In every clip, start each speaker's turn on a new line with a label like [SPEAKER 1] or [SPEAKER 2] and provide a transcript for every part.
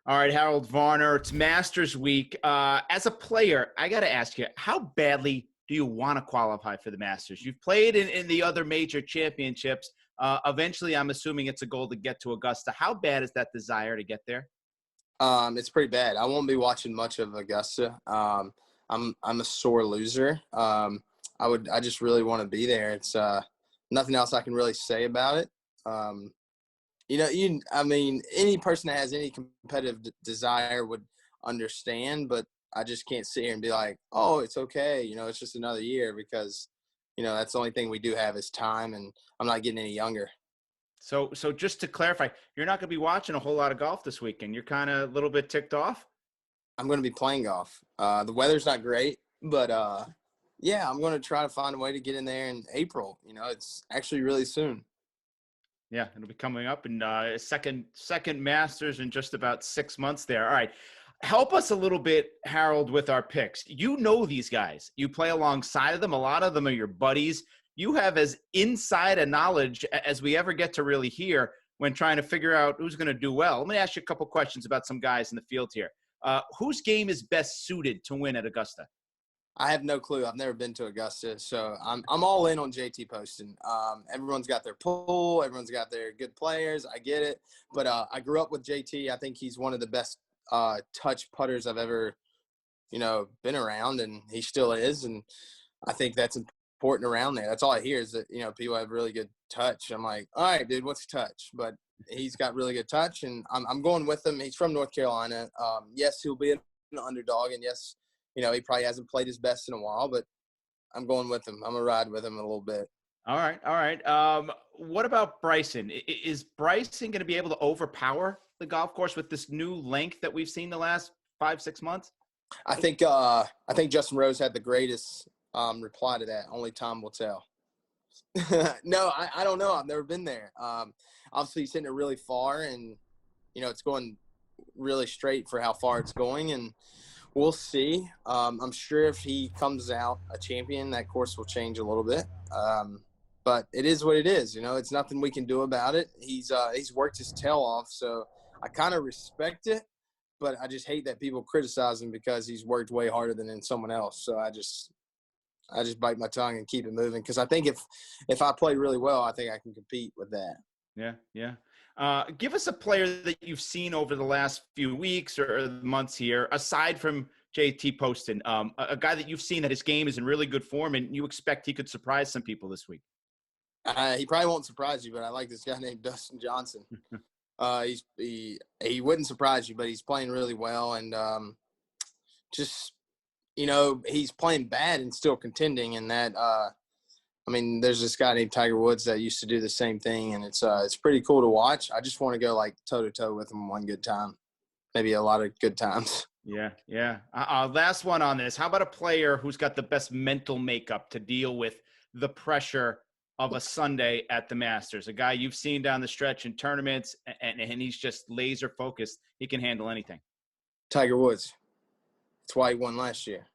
[SPEAKER 1] All right, Harold Varner, it's Masters Week. As a player, I got to ask you, how badly do you want to qualify for the Masters? You've played in the other major championships. Eventually, I'm assuming it's a goal to get to Augusta. How bad is that desire to get there?
[SPEAKER 2] It's pretty bad. I won't be watching much of Augusta. I'm a sore loser. I just really want to be there. It's nothing else I can really say about it. I mean, any person that has any competitive desire would understand, but I just can't sit here and be like, oh, it's okay. It's just another year because, that's the only thing we do have is time, and I'm not getting any younger.
[SPEAKER 1] So just to clarify, you're not going to be watching a whole lot of golf this weekend. You're kind of a little bit ticked off?
[SPEAKER 2] I'm going to be playing golf. The weather's not great, but yeah, I'm going to try to find a way to get in there in April. It's actually really soon.
[SPEAKER 1] Yeah, it'll be coming up in second Masters in just about 6 months there. All right. Help us a little bit, Harold, with our picks. You know these guys. You play alongside of them. A lot of them are your buddies. You have as inside a knowledge as we ever get to really hear when trying to figure out who's going to do well. Let me ask you a couple questions about some guys in the field here. Whose game is best suited to win at Augusta?
[SPEAKER 2] I have no clue. I've never been to Augusta, so I'm all in on JT Poston. Everyone's got their pull. Everyone's got their good players. I get it, but I grew up with JT. I think he's one of the best touch putters I've ever, been around, and he still is. And I think that's important around there. That's all I hear is that people have really good touch. I'm like, all right, dude, what's touch? But he's got really good touch, and I'm going with him. He's from North Carolina. Yes, he'll be an underdog, and yes, he probably hasn't played his best in a while, but I'm going with him. I'm going to ride with him a little bit.
[SPEAKER 1] All right. What about Bryson? Is Bryson going to be able to overpower the golf course with this new length that we've seen the last 5-6 months?
[SPEAKER 2] I think Justin Rose had the greatest reply to that. Only time will tell. No, I don't know. I've never been there. Obviously, he's hitting it really far, and, it's going really straight for how far it's going, and we'll see. I'm sure if he comes out a champion, that course will change a little bit. But it is what it is. It's nothing we can do about it. He's worked his tail off, so I kind of respect it. But I just hate that people criticize him because he's worked way harder than someone else. So I just bite my tongue and keep it moving because I think if I play really well, I think I can compete with that.
[SPEAKER 1] Yeah. Give us a player that you've seen over the last few weeks or months here, aside from JT Poston, a guy that you've seen that his game is in really good form and you expect he could surprise some people this week.
[SPEAKER 2] He probably won't surprise you, but I like this guy named Dustin Johnson. He wouldn't surprise you, but he's playing really well, and he's playing bad and still contending, and that there's this guy named Tiger Woods that used to do the same thing, and it's pretty cool to watch. I just want to go like toe to toe with him one good time, maybe a lot of good times.
[SPEAKER 1] Yeah. Last one on this. How about a player who's got the best mental makeup to deal with the pressure of a Sunday at the Masters? A guy you've seen down the stretch in tournaments, and he's just laser focused. He can handle anything.
[SPEAKER 2] Tiger Woods. That's why he won last year.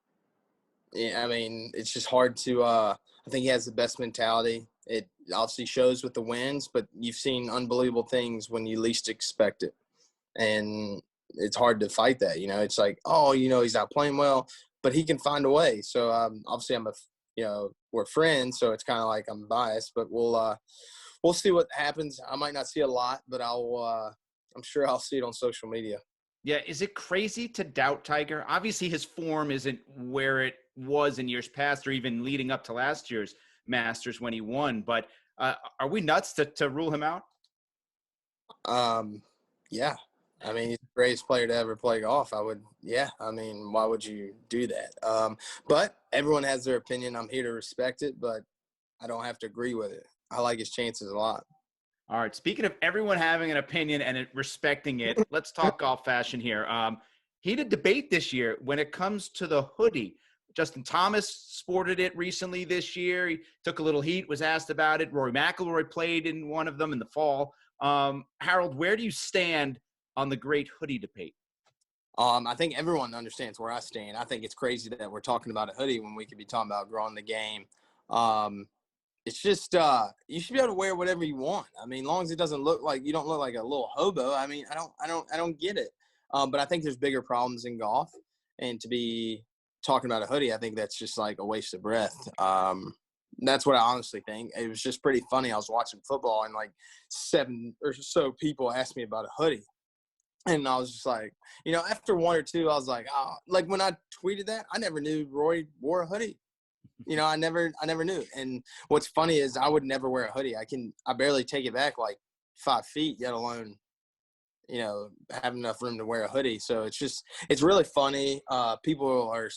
[SPEAKER 2] Yeah, it's just hard to I think he has the best mentality. It obviously shows with the wins, but you've seen unbelievable things when you least expect it. And it's hard to fight that. It's like, he's not playing well, but he can find a way. So obviously we're friends, so it's kind of like I'm biased, but we'll see what happens. I might not see a lot, but I'm sure I'll see it on social media.
[SPEAKER 1] Yeah. Is it crazy to doubt Tiger? Obviously his form isn't where it was in years past or even leading up to last year's Masters when he won, but are we nuts to rule him out?
[SPEAKER 2] Yeah. He's the greatest player to ever play golf. Why would you do that? But everyone has their opinion. I'm here to respect it, but I don't have to agree with it. I like his chances a lot.
[SPEAKER 1] All right. Speaking of everyone having an opinion and respecting it, let's talk golf fashion here. Heated debate this year when it comes to the hoodie. Justin Thomas sported it recently this year. He took a little heat, was asked about it. Rory McIlroy played in one of them in the fall. Harold, where do you stand on the great hoodie debate?
[SPEAKER 2] I think everyone understands where I stand. I think it's crazy that we're talking about a hoodie when we could be talking about growing the game. It's just you should be able to wear whatever you want. As long as it doesn't look like you don't look like a little hobo. I don't get it. But I think there's bigger problems in golf, and to be talking about a hoodie, I think that's just like a waste of breath. That's what I honestly think. It was just pretty funny. I was watching football and like 7 or so people asked me about a hoodie. And I was just like, after 1 or 2, I was like, oh, like when I tweeted that, I never knew Roy wore a hoodie. I never knew. And what's funny is I would never wear a hoodie. I barely take it back like 5 feet, yet alone, have enough room to wear a hoodie. So it's really funny. People are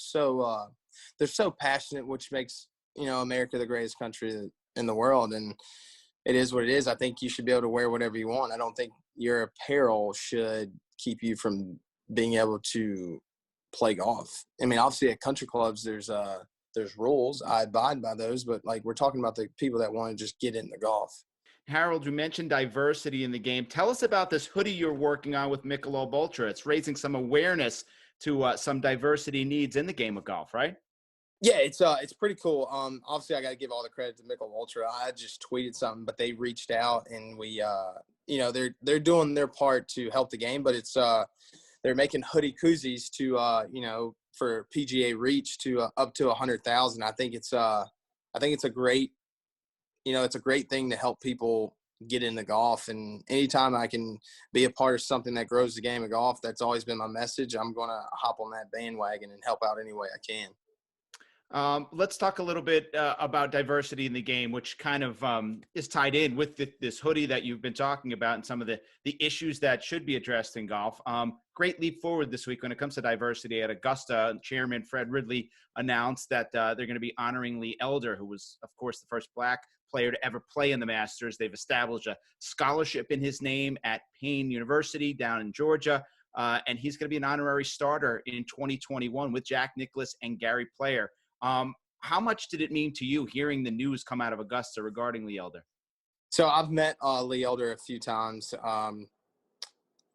[SPEAKER 2] they're so passionate, which makes, America the greatest country in the world. And it is what it is. I think you should be able to wear whatever you want. I don't think your apparel should keep you from being able to play golf. I mean, obviously at country clubs, there's rules. I abide by those, but like we're talking about the people that want to just get into golf.
[SPEAKER 1] Harold, you mentioned diversity in the game. Tell us about this hoodie you're working on with Michelob Ultra. It's raising some awareness to some diversity needs in the game of golf, right?
[SPEAKER 2] Yeah, it's pretty cool. Obviously I got to give all the credit to Michelob Ultra. I just tweeted something, but they reached out and we, they're doing their part to help the game, but it's, they're making hoodie koozies to, for PGA reach to up to 100,000. I think it's a great, it's a great thing to help people get into golf. And anytime I can be a part of something that grows the game of golf, that's always been my message. I'm going to hop on that bandwagon and help out any way I can.
[SPEAKER 1] Let's talk a little bit about diversity in the game, which kind of is tied in with this hoodie that you've been talking about and some of the issues that should be addressed in golf. Great leap forward this week when it comes to diversity at Augusta. Chairman Fred Ridley announced that they're going to be honoring Lee Elder, who was, of course, the first Black player to ever play in the Masters. They've established a scholarship in his name at Payne University down in Georgia. And he's going to be an honorary starter in 2021 with Jack Nicklaus and Gary Player. How much did it mean to you hearing the news come out of Augusta regarding Lee Elder?
[SPEAKER 2] So I've met Lee Elder a few times.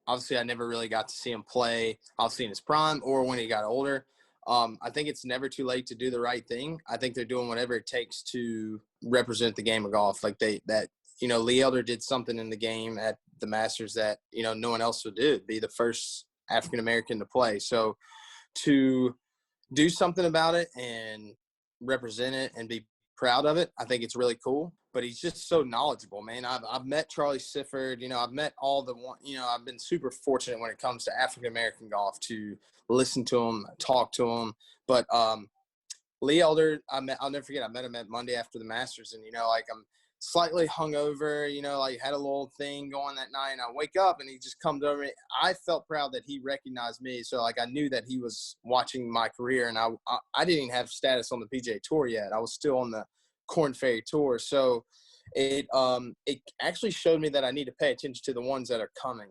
[SPEAKER 2] Obviously, I never really got to see him play, obviously in his prime or when he got older. I think it's never too late to do the right thing. I think they're doing whatever it takes to represent the game of golf. Like Lee Elder did something in the game at the Masters that, no one else would do. Be the first African-American to play. So to do something about it and represent it and be proud of it, I think it's really cool. But he's just so knowledgeable, man. I've met Charlie Sifford, I've met all the one, I've been super fortunate when it comes to African-American golf to listen to him, talk to him. But Lee Elder, I'll never forget, I met him at Monday after the Masters, and, I'm slightly hungover, had a little thing going that night, and I wake up and he just comes over me. I felt proud that he recognized me. So I knew that he was watching my career, and I didn't even have status on the PGA Tour yet. I was still on the Korn Ferry Tour. So it actually showed me that I need to pay attention to the ones that are coming,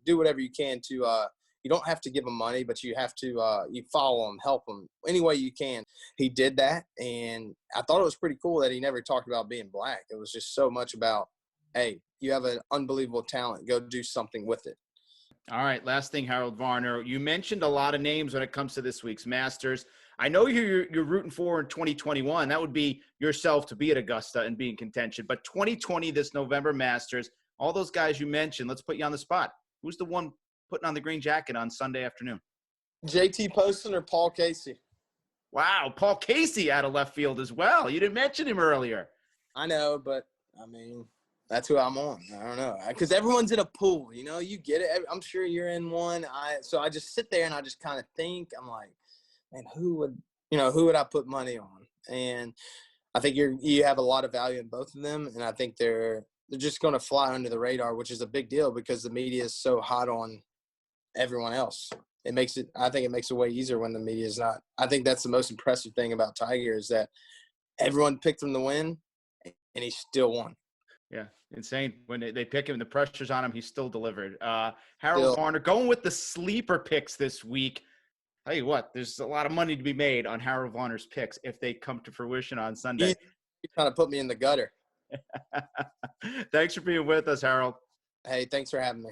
[SPEAKER 2] do whatever you can to, you don't have to give them money, but you have to, you follow them, help them any way you can. He did that. And I thought it was pretty cool that he never talked about being Black. It was just so much about, hey, you have an unbelievable talent. Go do something with it.
[SPEAKER 1] All right. Last thing, Harold Varner, you mentioned a lot of names when it comes to this week's Masters. I know you're rooting for in 2021. That would be yourself to be at Augusta and be in contention. But 2020, this November Masters, all those guys you mentioned, let's put you on the spot. Who's the one putting on the green jacket on Sunday afternoon?
[SPEAKER 2] JT Poston or Paul Casey?
[SPEAKER 1] Wow, Paul Casey out of left field as well. You didn't mention him earlier.
[SPEAKER 2] I know, but, that's who I'm on. I don't know. Because everyone's in a pool, you get it. I'm sure you're in one. So I just sit there and I just kind of think. I'm like, man, who would I put money on? And I think you have a lot of value in both of them, and I think they're just going to fly under the radar, which is a big deal because the media is so hot on everyone else. I think it makes it way easier when the media is not. I think that's the most impressive thing about Tiger is that everyone picked him to win, and he still won.
[SPEAKER 1] Yeah, insane. When they pick him, the pressure's on him, he still delivered. Harold Varner, going with the sleeper picks this week. Tell you what, there's a lot of money to be made on Harold Varner's picks if they come to fruition on Sunday.
[SPEAKER 2] You're trying to put me in the gutter.
[SPEAKER 1] Thanks for being with us, Harold.
[SPEAKER 2] Hey, thanks for having me.